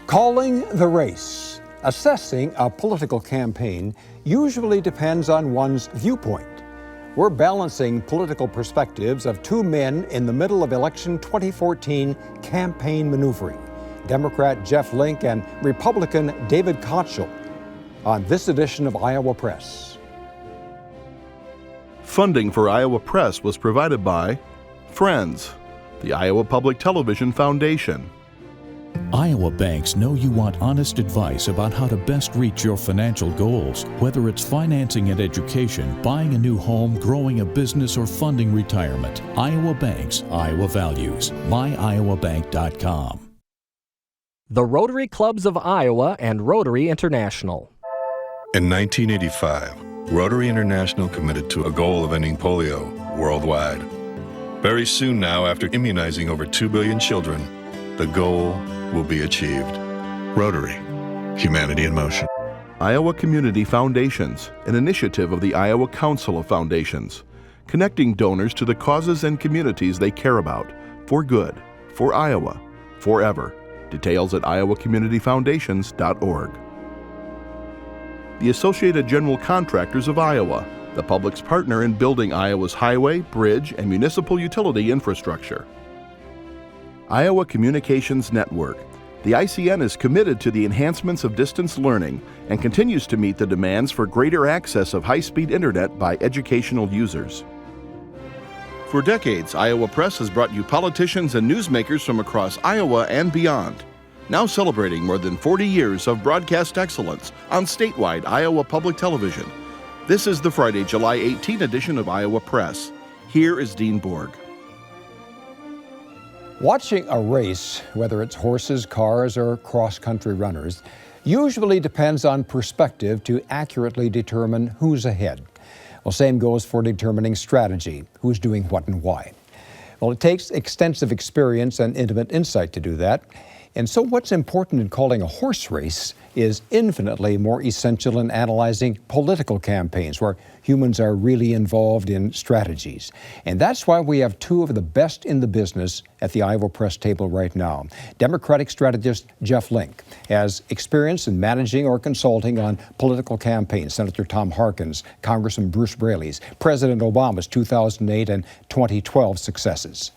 Calling the race. Assessing a political campaign usually depends on one's viewpoint. We're balancing political perspectives of two men in the middle of election 2014 campaign maneuvering, Democrat Jeff Lynch and Republican David Kochel, on this edition of Iowa Press. Funding for Iowa Press was provided by Friends, the Iowa Public Television Foundation. Iowa banks know you want honest advice about how to best reach your financial goals, whether it's financing and education, buying a new home, growing a business, or funding retirement. Iowa Banks, Iowa Values. MyIowaBank.com. The Rotary Clubs of Iowa and Rotary International. In 1985, Rotary International committed to a goal of ending polio worldwide. Very soon now, after immunizing over 2 billion children, the goal will be achieved. Rotary, humanity in motion. Iowa Community Foundations, an initiative of the Iowa Council of Foundations, connecting donors to the causes and communities they care about, for good, for Iowa, forever. Details at iowacommunityfoundations.org. The Associated General Contractors of Iowa, the public's partner in building Iowa's highway, bridge, and municipal utility infrastructure. Iowa Communications Network. The ICN is committed to the enhancements of distance learning and continues to meet the demands for greater access of high-speed internet by educational users. For decades, Iowa Press has brought you politicians and newsmakers from across Iowa and beyond, now celebrating more than 40 years of broadcast excellence on statewide Iowa Public Television. This is the Friday, July 18 edition of Iowa Press. Here is Dean Borg. Watching a race, whether it's horses, cars, or cross-country runners, usually depends on perspective to accurately determine who's ahead. Well, same goes for determining strategy, who's doing what and why. Well, it takes extensive experience and intimate insight to do that. And so what's important in calling a horse race is infinitely more essential in analyzing political campaigns where humans are really involved in strategies. And that's why we have two of the best in the business at the Iowa Press table right now. Democratic strategist Jeff Lynch has experience in managing or consulting on political campaigns. Senator Tom Harkin's, Congressman Bruce Braley's, President Obama's 2008 and 2012 successes.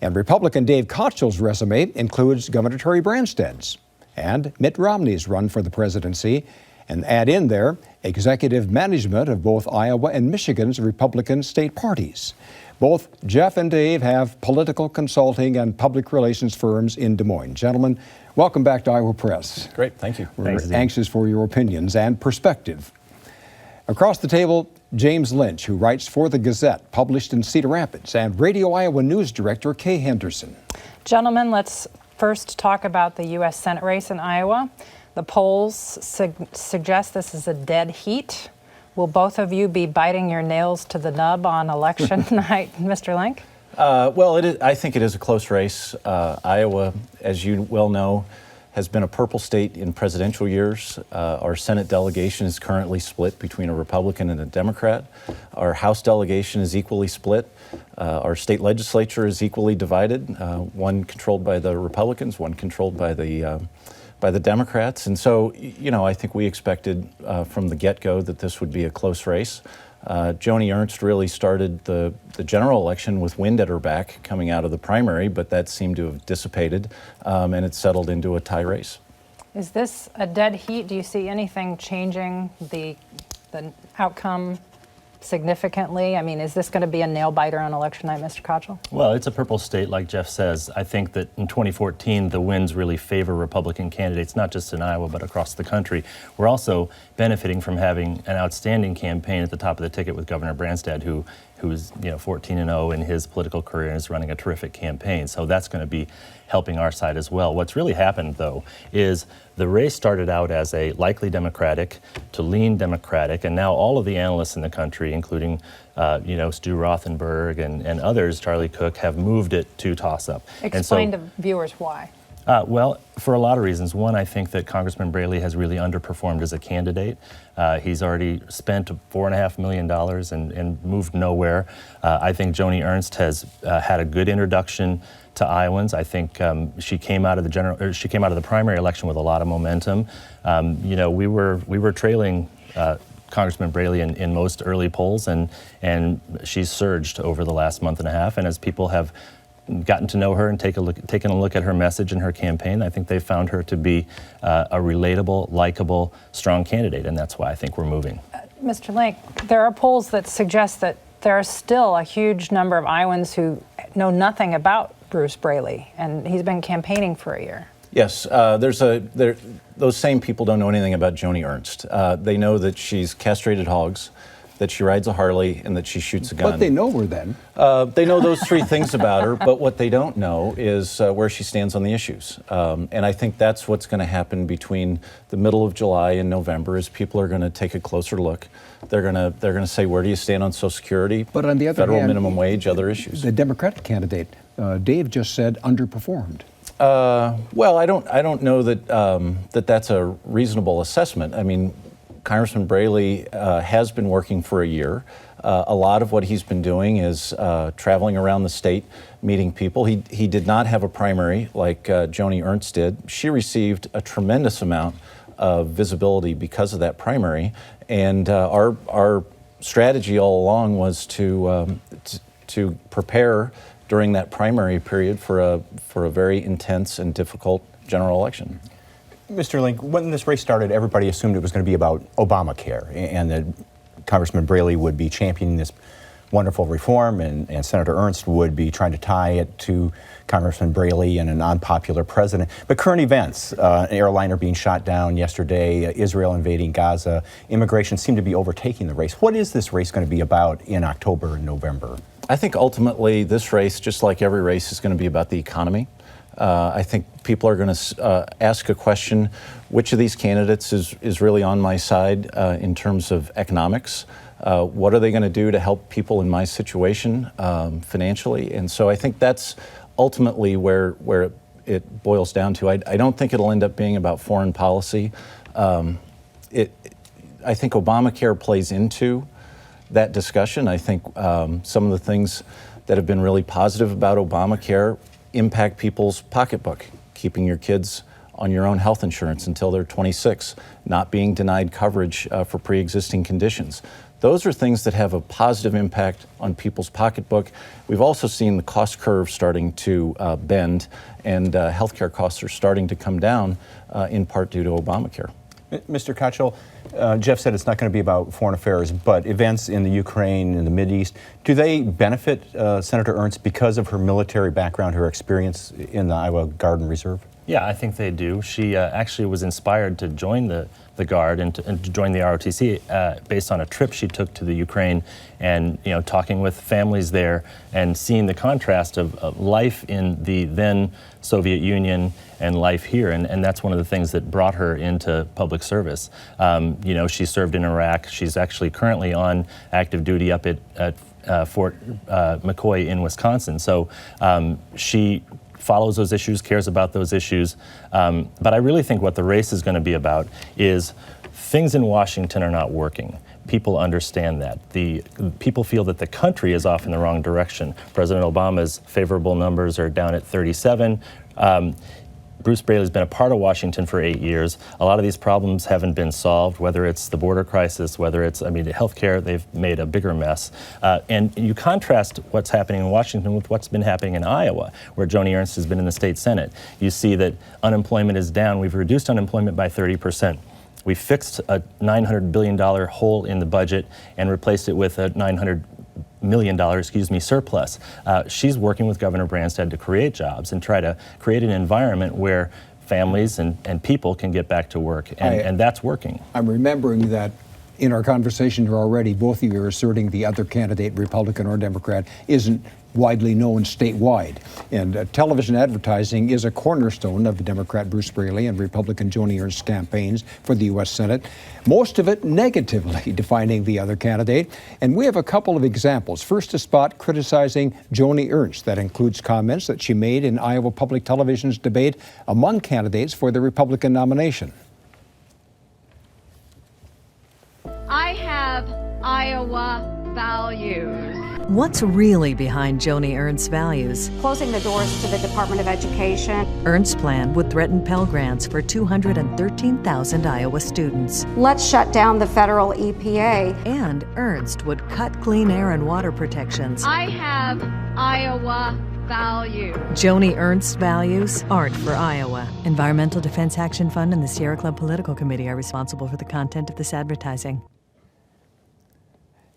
And Republican Dave Kochel's resume includes Governor Terry Branstad's and Mitt Romney's run for the presidency, and add in there executive management of both Iowa and Michigan's Republican state parties. Both Jeff and Dave have political consulting and public relations firms in Des Moines. Gentlemen, welcome back to Iowa Press. Great, thank you. We're anxious for your opinions and perspective. Across the table, James Lynch, who writes for the Gazette, published in Cedar Rapids, and Radio Iowa News Director Kay Henderson. Gentlemen, let's first talk about the U.S. Senate race in Iowa. The polls suggest this is a dead heat. Will both of you be biting your nails to the nub on election night, Mr. Lynch? Well, I think it is a close race. Iowa, as you well know, has been a purple state in presidential years. Our Senate delegation is currently split between a Republican and a Democrat. Our House delegation is equally split. Our state legislature is equally divided, one controlled by the Republicans, one controlled by the Democrats. And so, you know, I think we expected from the get-go that this would be a close race. Joni Ernst really started the general election with wind at her back coming out of the primary, but that seemed to have dissipated, and it settled into a tie race. Is this a dead heat? Do you see anything changing the outcome significantly? I mean, is this going to be a nail-biter on election night, Mr. Kochel? Well, it's a purple state, like Jeff says. I think that in 2014, the winds really favor Republican candidates, not just in Iowa, but across the country. We're also benefiting from having an outstanding campaign at the top of the ticket with Governor Branstad, who's 14-0 in his political career and is running a terrific campaign. So that's going to be helping our side as well. What's really happened, though, is the race started out as a likely Democratic to lean Democratic, and now all of the analysts in the country, including Stu Rothenberg and others, Charlie Cook, have moved it to toss-up. Explain to viewers why. Well, for a lot of reasons. One, I think that Congressman Braley has really underperformed as a candidate. He's already spent $4.5 million and moved nowhere. I think Joni Ernst has had a good introduction to Iowans. I think she came out of the primary election with a lot of momentum. We were trailing Congressman Braley in most early polls, and she's surged over the last month and a half. And as people have gotten to know her and taken a look at her message and her campaign, I think they found her to be a relatable, likable, strong candidate, and that's why I think we're moving. Mr. Link, there are polls that suggest that there are still a huge number of Iowans who know nothing about Bruce Braley, and he's been campaigning for a year. Yes, those same people don't know anything about Joni Ernst. They know that she's castrated hogs, that she rides a Harley, and that she shoots a gun. But they know her then. They know those three things about her, but what they don't know is where she stands on the issues. And I think that's what's going to happen between the middle of July and November is people are going to take a closer look. They're going to say, where do you stand on Social Security, but on the other federal hand, minimum wage, other issues. The Democratic candidate, Dave just said, underperformed. Well, I don't know that that's a reasonable assessment. I mean, Congressman Braley has been working for a year. A lot of what he's been doing is traveling around the state, meeting people. He did not have a primary like Joni Ernst did. She received a tremendous amount of visibility because of that primary. And our strategy all along was to prepare during that primary period for a very intense and difficult general election. Mr. Link, when this race started, everybody assumed it was going to be about Obamacare and that Congressman Braley would be championing this wonderful reform and Senator Ernst would be trying to tie it to Congressman Braley and an unpopular president. But current events, an airliner being shot down yesterday, Israel invading Gaza, immigration seem to be overtaking the race. What is this race going to be about in October and November? I think ultimately this race, just like every race, is going to be about the economy. I think people are going to ask a question, which of these candidates is really on my side in terms of economics? What are they going to do to help people in my situation financially? And so I think that's ultimately where it boils down to. I don't think it'll end up being about foreign policy. I think Obamacare plays into that discussion. I think some of the things that have been really positive about Obamacare impact people's pocketbook, keeping your kids on your own health insurance until they're 26, not being denied coverage for pre-existing conditions. Those are things that have a positive impact on people's pocketbook. We've also seen the cost curve starting to bend, and healthcare costs are starting to come down in part due to Obamacare. Mr. Kochel, Jeff said it's not going to be about foreign affairs, but events in the Ukraine and the Mideast, do they benefit Senator Ernst because of her military background, her experience in the Iowa Guard and Reserve? Yeah, I think they do. She actually was inspired to join the Guard and to join the ROTC based on a trip she took to the Ukraine and talking with families there and seeing the contrast of life in the then Soviet Union and life here. And that's one of the things that brought her into public service. She served in Iraq. She's actually currently on active duty up at Fort McCoy in Wisconsin. So she follows those issues, cares about those issues. But I really think what the race is going to be about is things in Washington are not working. People understand that. The people feel that the country is off in the wrong direction. President Obama's favorable numbers are down at 37. Bruce Braley's been a part of Washington for 8 years. A lot of these problems haven't been solved, whether it's the border crisis, whether it's, healthcare, they've made a bigger mess. And you contrast what's happening in Washington with what's been happening in Iowa, where Joni Ernst has been in the state Senate. You see that unemployment is down. We've reduced unemployment by 30%. We fixed a $900 billion hole in the budget and replaced it with a $900 million surplus. She's working with Governor Branstad to create jobs and try to create an environment where families and people can get back to work, and that's working. I'm remembering that in our conversation here already, both of you are asserting the other candidate, Republican or Democrat, isn't widely known statewide. And television advertising is a cornerstone of Democrat Bruce Braley and Republican Joni Ernst campaigns for the U.S. Senate, most of it negatively defining the other candidate. And we have a couple of examples. First, a spot criticizing Joni Ernst that includes comments that she made in Iowa Public Television's debate among candidates for the Republican nomination. I have Iowa values. What's really behind Joni Ernst's values? Closing the doors to the Department of Education. Ernst's plan would threaten Pell Grants for 213,000 Iowa students. Let's shut down the federal EPA. And Ernst would cut clean air and water protections. I have Iowa values. Joni Ernst's values aren't for Iowa. Environmental Defense Action Fund and the Sierra Club Political Committee are responsible for the content of this advertising.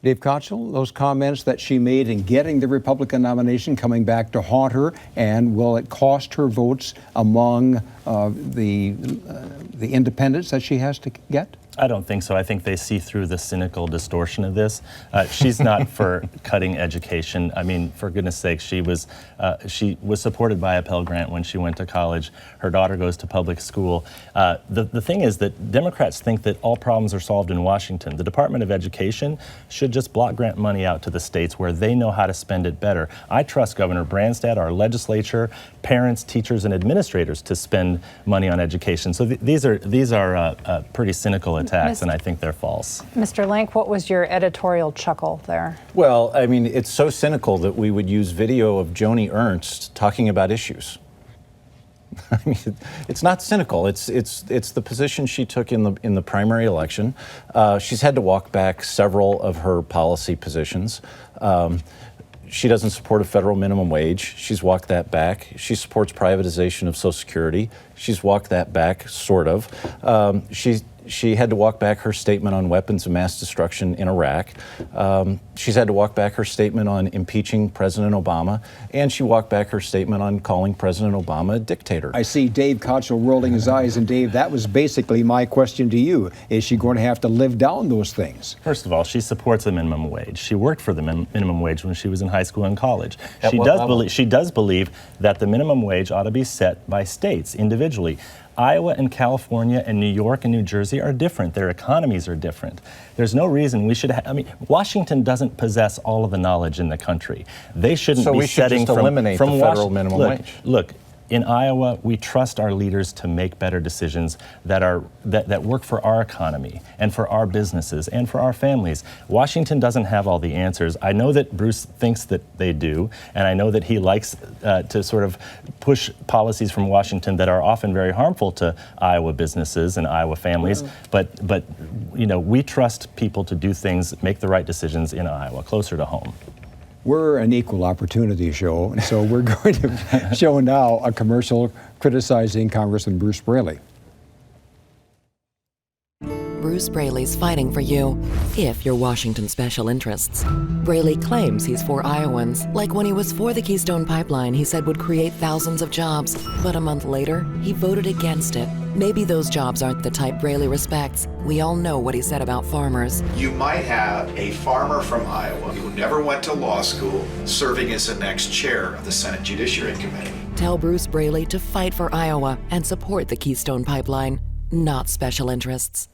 Dave Kochel, those comments that she made in getting the Republican nomination coming back to haunt her, and will it cost her votes among the independents that she has to get? I don't think so. I think they see through the cynical distortion of this. She's not for cutting education. I mean, for goodness sake, she was supported by a Pell Grant when she went to college. Her daughter goes to public school. The thing is that Democrats think that all problems are solved in Washington. The Department of Education should just block grant money out to the states where they know how to spend it better. I trust Governor Branstad, our legislature, parents, teachers, and administrators to spend money on education. So these are pretty cynical attacks, and I think they're false. Mr. Link, what was your editorial chuckle there? Well, I mean, it's so cynical that we would use video of Joni Ernst talking about issues. I mean, it's not cynical. It's the position she took in the primary election. She's had to walk back several of her policy positions. She doesn't support a federal minimum wage. She's walked that back. She supports privatization of Social Security. She's walked that back, sort of. She had to walk back her statement on weapons of mass destruction in Iraq. She's had to walk back her statement on impeaching President Obama, and she walked back her statement on calling President Obama a dictator. I see Dave Kochel rolling his eyes, and Dave, that was basically my question to you. Is she going to have to live down those things? First of all, she supports the minimum wage. She worked for the minimum wage when she was in high school and college. She does believe that the minimum wage ought to be set by states individually. Iowa and California and New York and New Jersey are different. Their economies are different. There's no reason we should I mean, Washington doesn't possess all of the knowledge in the country. They shouldn't so be we should setting just eliminate from the federal minimum wage. Look, in Iowa, we trust our leaders to make better decisions that work for our economy and for our businesses and for our families. Washington doesn't have all the answers. I know that Bruce thinks that they do, and I know that he likes to sort of push policies from Washington that are often very harmful to Iowa businesses and Iowa families. But you know, we trust people to do things, make the right decisions in Iowa, closer to home. We're an equal opportunity show, and so we're going to show now a commercial criticizing Congressman Bruce Braley. Bruce Braley's fighting for you, if you're Washington special interests. Braley claims he's for Iowans, like when he was for the Keystone Pipeline he said would create thousands of jobs. But a month later, he voted against it. Maybe those jobs aren't the type Braley respects. We all know what he said about farmers. You might have a farmer from Iowa who never went to law school serving as the next chair of the Senate Judiciary Committee. Tell Bruce Braley to fight for Iowa and support the Keystone Pipeline, not special interests.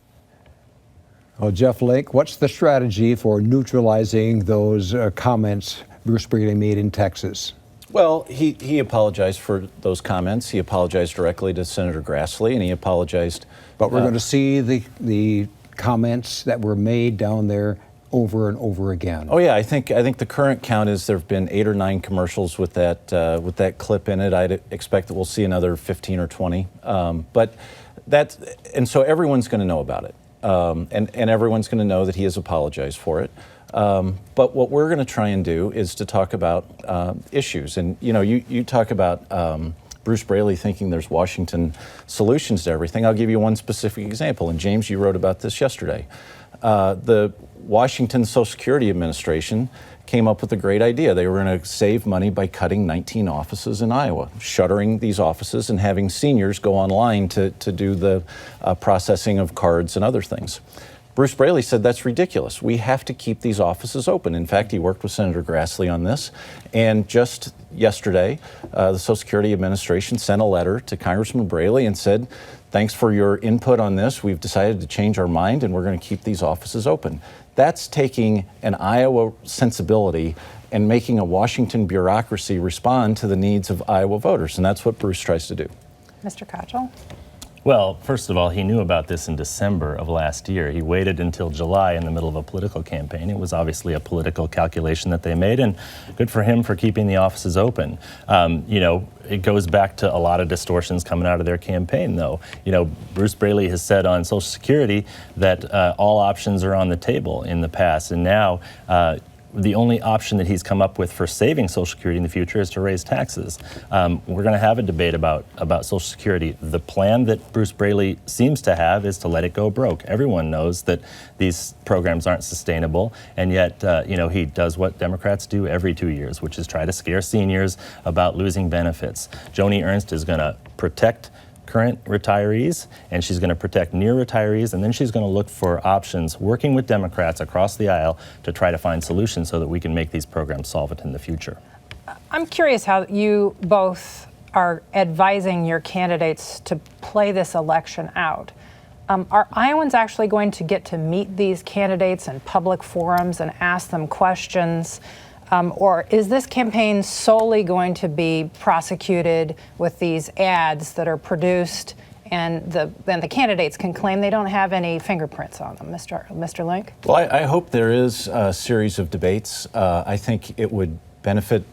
Well, Jeff Lake, what's the strategy for neutralizing those comments Bruce Braley made in Texas? Well, he apologized for those comments. He apologized directly to Senator Grassley, and he apologized. But we're going to see the comments that were made down there over and over again. Oh yeah, I think the current count is there have been 8 or 9 commercials with that clip in it. I'd expect that we'll see another 15 or 20. And so everyone's going to know about it. And everyone's going to know that he has apologized for it. But what we're going to try and do is to talk about issues. And you know, you talk about Bruce Braley thinking there's Washington solutions to everything. I'll give you one specific example. And James, you wrote about this yesterday. The Washington Social Security Administration came up with a great idea. They were going to save money by cutting 19 offices in Iowa, shuttering these offices and having seniors go online to do the processing of cards and other things. Bruce Braley said that's ridiculous. We have to keep these offices open. In fact, he worked with Senator Grassley on this. And just yesterday, the Social Security Administration sent a letter to Congressman Braley and said, thanks for your input on this. We've decided to change our mind and we're going to keep these offices open. That's taking an Iowa sensibility and making a Washington bureaucracy respond to the needs of Iowa voters. And that's what Bruce tries to do. Mr. Kochel? Well, first of all, he knew about this in December of last year. He waited until July in the middle of a political campaign. It was obviously a political calculation that they made, and good for him for keeping the offices open. You know, it goes back to a lot of distortions coming out of their campaign, though. You know, Bruce Braley has said on Social Security that all options are on the table in the past, and now the only option that he's come up with for saving Social Security in the future is to raise taxes. We're going to have a debate about Social Security. The plan that Bruce Braley seems to have is to let it go broke. Everyone knows that these programs aren't sustainable, and yet, you know, he does what Democrats do every 2 years, which is try to scare seniors about losing benefits. Joni Ernst is going to protect current retirees, and she's going to protect near retirees, and then she's going to look for options, working with Democrats across the aisle to try to find solutions so that we can make these programs solvent in the future. I'm curious how you both are advising your candidates to play this election out. Are Iowans actually going to get to meet these candidates in public forums and ask them questions? Or is this campaign solely going to be prosecuted with these ads that are produced and then the candidates can claim they don't have any fingerprints on them? Mr. Link? Well, I hope there is a series of debates. I think it would benefit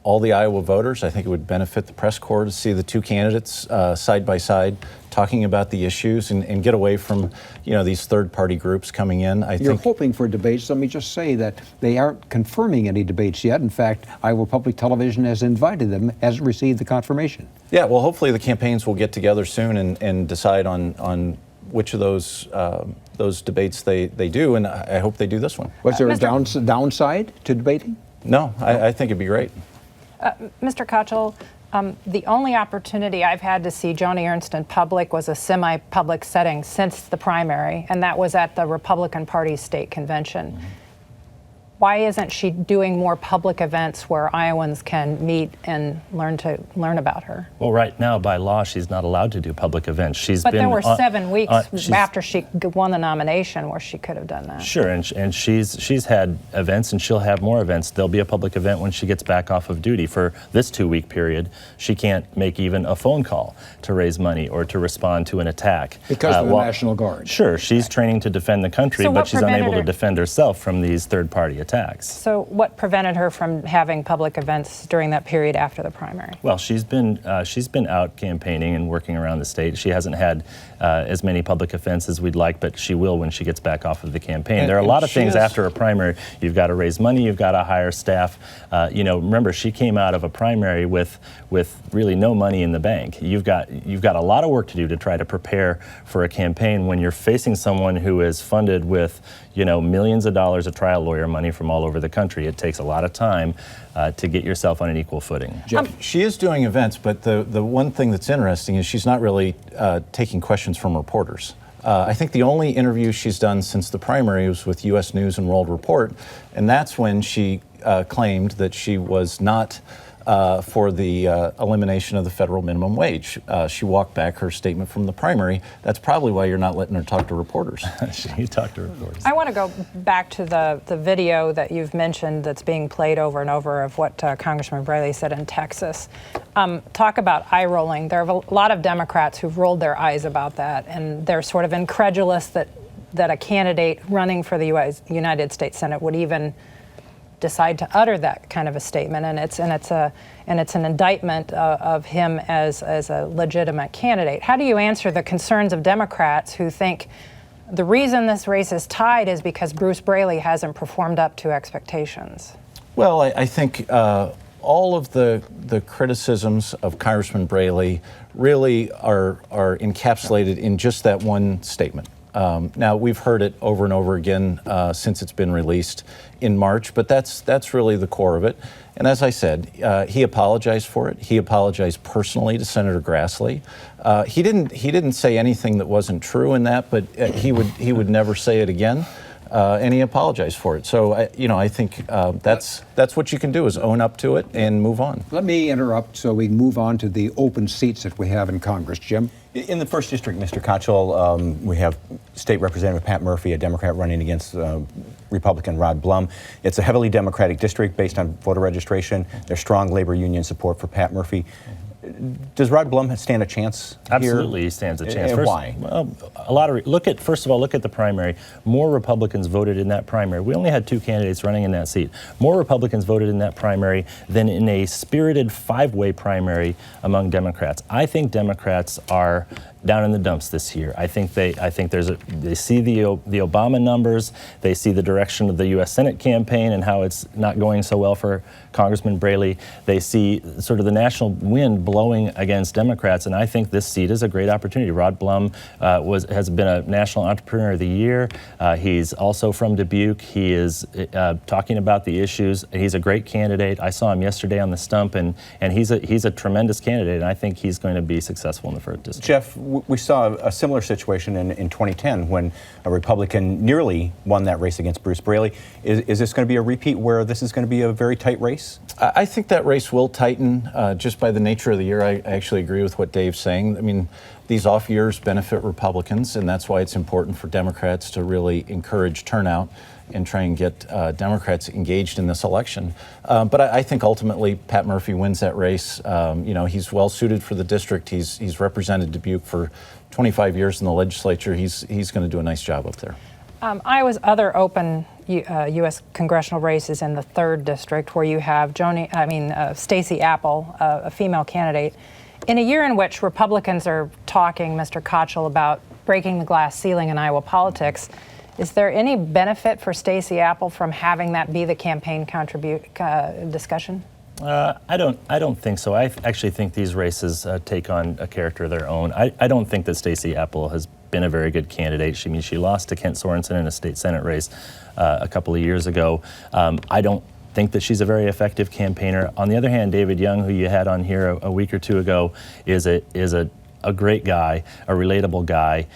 all the Iowa voters. I think it would benefit the press corps to see the two candidates side by side talking about the issues and get away from, you know, these third-party groups coming in. You're hoping for debates. Let me just say that they aren't confirming any debates yet. In fact, Iowa Public Television has invited them, hasn't received the confirmation. Yeah, well, hopefully the campaigns will get together soon and decide on which of those debates they do, and I hope they do this one. Was there a downside to debating? No, I think it'd be great. Mr. Kochel, the only opportunity I've had to see Joni Ernst in public was a semi-public setting since the primary, and that was at the Republican Party state convention. Mm-hmm. Why isn't she doing more public events where Iowans can meet and learn about her? Well, right now, by law, she's not allowed to do public events. But there were 7 weeks after she won the nomination where she could have done that. Sure, and she's had events, and she'll have more events. There'll be a public event when she gets back off of duty. For this 2-week period, she can't make even a phone call to raise money or to respond to an attack. Because of the National Guard. Sure, she's training to defend the country, so but she's unable to defend herself from these third-party attacks. So what prevented her from having public events during that period after the primary? Well, she's been out campaigning and working around the state. She hasn't had as many public events as we'd like, but she will when she gets back off of the campaign. There are a lot of things after a primary. You've got to raise money. You've got to hire staff. You know, remember, she came out of a primary with really no money in the bank. You've got a lot of work to do to try to prepare for a campaign when you're facing someone who is funded with, you know, millions of dollars of trial lawyer money from all over the country. It takes a lot of time to get yourself on an equal footing. She is doing events, but the one thing that's interesting is she's not really taking questions from reporters. I think the only interview she's done since the primary was with U.S. News and World Report, and that's when she claimed that she was not for the elimination of the federal minimum wage. She walked back her statement from the primary. That's probably why you're not letting her talk to reporters. She talked to reporters. I want to go back to the video that you've mentioned that's being played over and over of what Congressman Braley said in Texas. Talk about eye rolling. There are a lot of Democrats who've rolled their eyes about that, and they're sort of incredulous that a candidate running for the United States Senate would even decide to utter that kind of a statement, and it's an indictment of him as a legitimate candidate. How do you answer the concerns of Democrats who think the reason this race is tied is because Bruce Braley hasn't performed up to expectations? Well, I think all of the criticisms of Congressman Braley really are encapsulated in just that one statement. Now, we've heard it over and over again since it's been released in March, but that's really the core of it. And as I said, he apologized for it. He apologized personally to Senator Grassley. He didn't say anything that wasn't true in that, but he would never say it again. And he apologized for it. So, I think that's what you can do, is own up to it and move on. Let me interrupt so we can move on to the open seats that we have in Congress. Jim? In the 1st District, Mr. Kochel, we have State Representative Pat Murphy, a Democrat, running against Republican Rod Blum. It's a heavily Democratic district based on voter registration. There's strong labor union support for Pat Murphy. Does Rod Blum stand a chance here? Absolutely, he stands a chance. And why? Well, first of all, look at the primary. More Republicans voted in that primary. We only had 2 candidates running in that seat. More Republicans voted in that primary than in a spirited 5-way primary among Democrats. I think Democrats are down in the dumps this year. I think they see the Obama numbers. They see the direction of the U.S. Senate campaign and how it's not going so well for Congressman Braley. They see sort of the national wind blowing against Democrats, and I think this seat is a great opportunity. Rod Blum has been a National Entrepreneur of the Year. He's also from Dubuque. He is talking about the issues. He's a great candidate. I saw him yesterday on the stump, and he's a tremendous candidate, and I think he's going to be successful in the 1st District. Jeff, we saw a similar situation in 2010 when a Republican nearly won that race against Bruce Braley. Is this going to be a repeat where this is going to be a very tight race? I think that race will tighten just by the nature of the year. I actually agree with what Dave's saying. I mean, these off years benefit Republicans, and that's why it's important for Democrats to really encourage turnout and try and get Democrats engaged in this election. But I think ultimately Pat Murphy wins that race. He's well suited for the district. He's represented Dubuque for 25 years in the legislature. He's going to do a nice job up there. Iowa's other open U.S. congressional races in the 3rd District, where you have Staci Appel, a female candidate. In a year in which Republicans are talking, Mr. Kochel, about breaking the glass ceiling in Iowa politics, is there any benefit for Staci Appel from having that be the campaign discussion? I don't think so. I actually think these races take on a character of their own. I don't think that Staci Appel has been a very good candidate. She lost to Kent Sorensen in a state Senate race a couple of years ago. I don't think that she's a very effective campaigner. On the other hand, David Young, who you had on here a week or two ago, is a great guy, a relatable guy,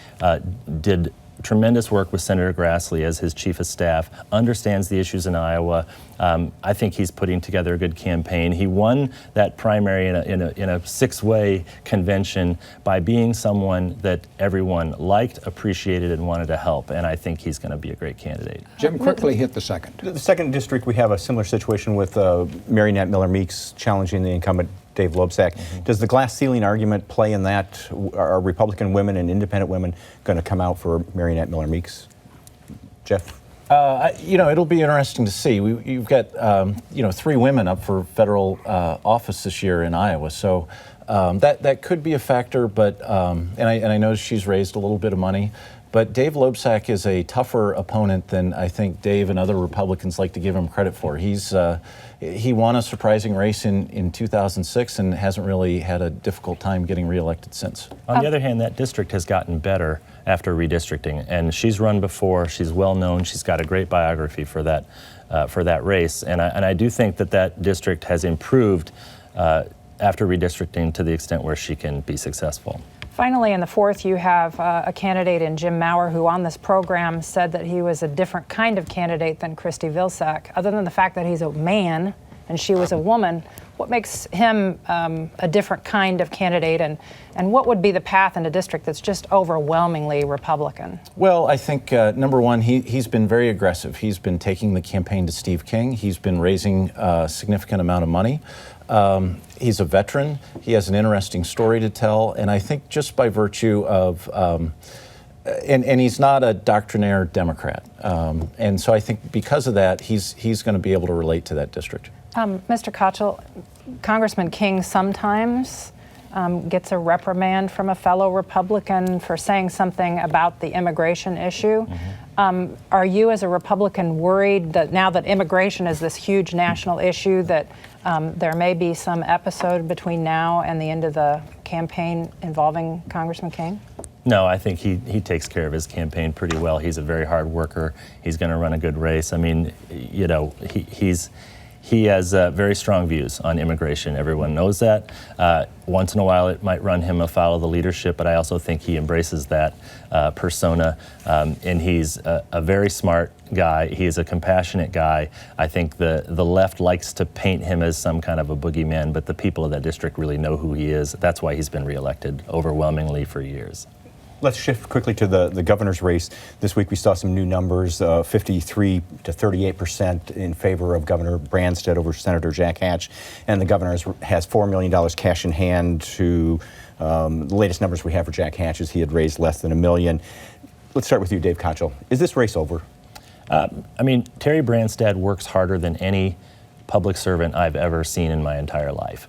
did tremendous work with Senator Grassley as his chief of staff, understands the issues in Iowa. I think he's putting together a good campaign. He won that primary in a 6-way convention by being someone that everyone liked, appreciated, and wanted to help. And I think he's going to be a great candidate. Jim, quickly hit the 2nd. The 2nd District, we have a similar situation with Mary Nat Miller Meeks challenging the incumbent Dave Loebsack. Mm-hmm. Does the glass ceiling argument play in that? Are Republican women and independent women going to come out for Mary Nat Miller Meeks? Jeff? It'll be interesting to see. You've got 3 women up for federal office this year in Iowa, so that could be a factor. But and I know she's raised a little bit of money. But Dave Loebsack is a tougher opponent than I think Dave and other Republicans like to give him credit for. He won a surprising race in 2006 and hasn't really had a difficult time getting reelected since. On the other hand, that district has gotten better after redistricting, and she's run before. She's well known. She's got a great biography for that race, and I do think that district has improved after redistricting to the extent where she can be successful. Finally, in the 4th, you have a candidate in Jim Mowrer, who on this program said that he was a different kind of candidate than Christy Vilsack. Other than the fact that he's a man and she was a woman, what makes him a different kind of candidate, and what would be the path in a district that's just overwhelmingly Republican? Well, I think, number one, he's been very aggressive. He's been taking the campaign to Steve King. He's been raising a significant amount of money. He's a veteran. He has an interesting story to tell, and I think just by virtue of, and he's not a doctrinaire Democrat, and so I think because of that, he's going to be able to relate to that district. Mr. Kochel, Congressman King sometimes gets a reprimand from a fellow Republican for saying something about the immigration issue. Mm-hmm. Are you, as a Republican, worried that now that immigration is this huge national issue, that there may be some episode between now and the end of the campaign involving Congressman King? No, I think he takes care of his campaign pretty well. He's a very hard worker. He's going to run a good race. I mean, you know, he has very strong views on immigration. Everyone knows that. Once in a while, it might run him afoul of the leadership, but I also think he embraces that persona. And he's a very smart guy. He is a compassionate guy. I think the left likes to paint him as some kind of a boogeyman, but the people of that district really know who he is. That's why he's been reelected overwhelmingly for years. Let's shift quickly to the governor's race. This week we saw some new numbers, 53 to 38% in favor of Governor Branstad over Senator Jack Hatch. And the governor has $4 million cash in hand to, the latest numbers we have for Jack Hatch is he had raised less than $1 million. Let's start with you, Dave Kochel. Is this race over? I mean, Terry Branstad works harder than any public servant I've ever seen in my entire life.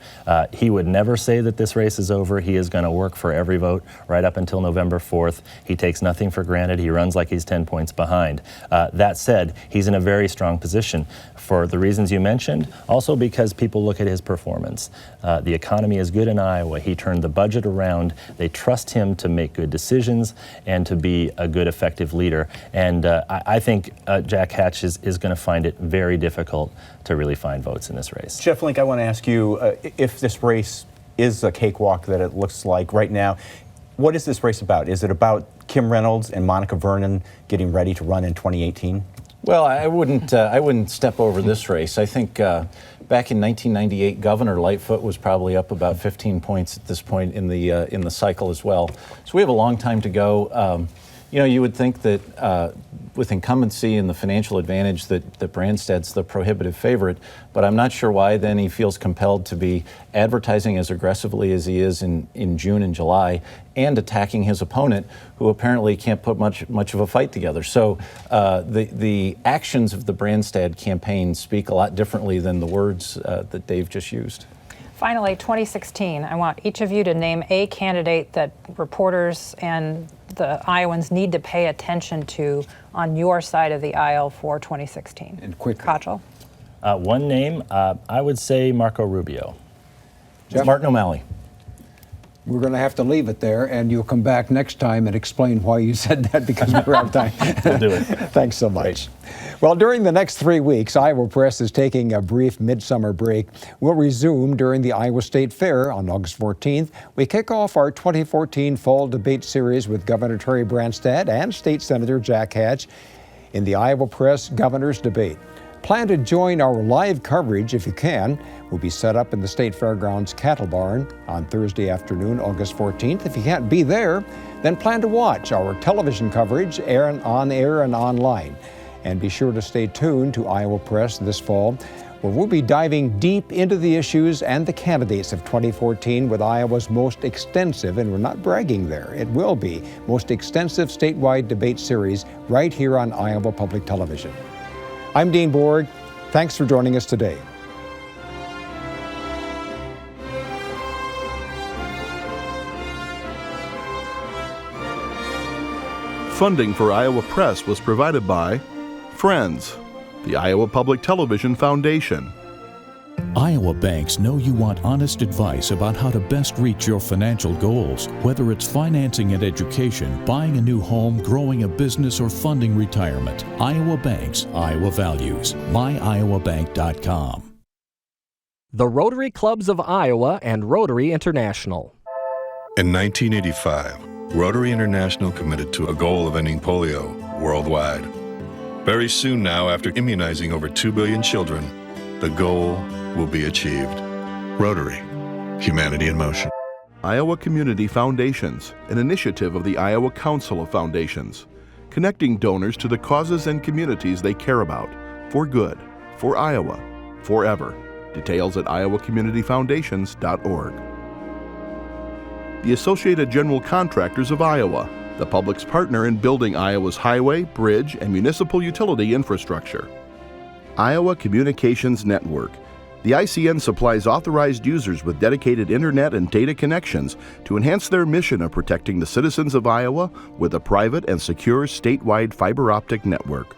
He would never say that this race is over. He is going to work for every vote right up until November 4th. He takes nothing for granted. He runs like he's 10 points behind. That said, he's in a very strong position for the reasons you mentioned, also because people look at his performance. The economy is good in Iowa. He turned the budget around. They trust him to make good decisions and to be a good, effective leader. And I think Jack Hatch is going to find it very difficult to really find votes in this race. Jeff Flake, I want to ask you, if this race is a cakewalk that it looks like right now, what is this race about? Is it about Kim Reynolds and Monica Vernon getting ready to run in 2018? Well, I wouldn't step over this race. I think back in 1998, Governor Lightfoot was probably up about 15 points at this point in the cycle as well. So we have a long time to go. You know, you would think that with incumbency and the financial advantage that Branstad's the prohibitive favorite, but I'm not sure why then he feels compelled to be advertising as aggressively as he is in June and July and attacking his opponent, who apparently can't put much of a fight together. So the actions of the Branstad campaign speak a lot differently than the words that Dave just used. Finally, 2016, I want each of you to name a candidate that reporters and the Iowans need to pay attention to on your side of the aisle for 2016. And quick. Kochel. One name, I would say Marco Rubio. Jeff? Martin O'Malley. We're going to have to leave it there, and you'll come back next time and explain why you said that, because we're out of time. We'll do it. Thanks so much. Well, during the next 3 weeks, Iowa Press is taking a brief midsummer break. We'll resume during the Iowa State Fair on August 14th. We kick off our 2014 fall debate series with Governor Terry Branstad and State Senator Jack Hatch in the Iowa Press Governor's Debate. Plan to join our live coverage if you can. We'll be set up in the State Fairgrounds Cattle Barn on Thursday afternoon, August 14th. If you can't be there, then plan to watch our television coverage on air and online. And be sure to stay tuned to Iowa Press this fall, where we'll be diving deep into the issues and the candidates of 2014 with Iowa's most extensive, and we're not bragging there, it will be, most extensive statewide debate series right here on Iowa Public Television. I'm Dean Borg. Thanks for joining us today. Funding for Iowa Press was provided by Friends, the Iowa Public Television Foundation. Iowa banks know you want honest advice about how to best reach your financial goals, whether it's financing and education, buying a new home, growing a business, or funding retirement. Iowa Banks, Iowa Values. MyIowaBank.com. The Rotary Clubs of Iowa and Rotary International. In 1985, Rotary International committed to a goal of ending polio worldwide. Very soon now, after immunizing over 2 billion children, the goal will be achieved. Rotary, humanity in motion. Iowa Community Foundations, an initiative of the Iowa Council of Foundations, connecting donors to the causes and communities they care about, for good, for Iowa, forever. Details at iowacommunityfoundations.org. The Associated General Contractors of Iowa, the public's partner in building Iowa's highway, bridge, and municipal utility infrastructure. Iowa Communications Network. The ICN supplies authorized users with dedicated internet and data connections to enhance their mission of protecting the citizens of Iowa with a private and secure statewide fiber optic network.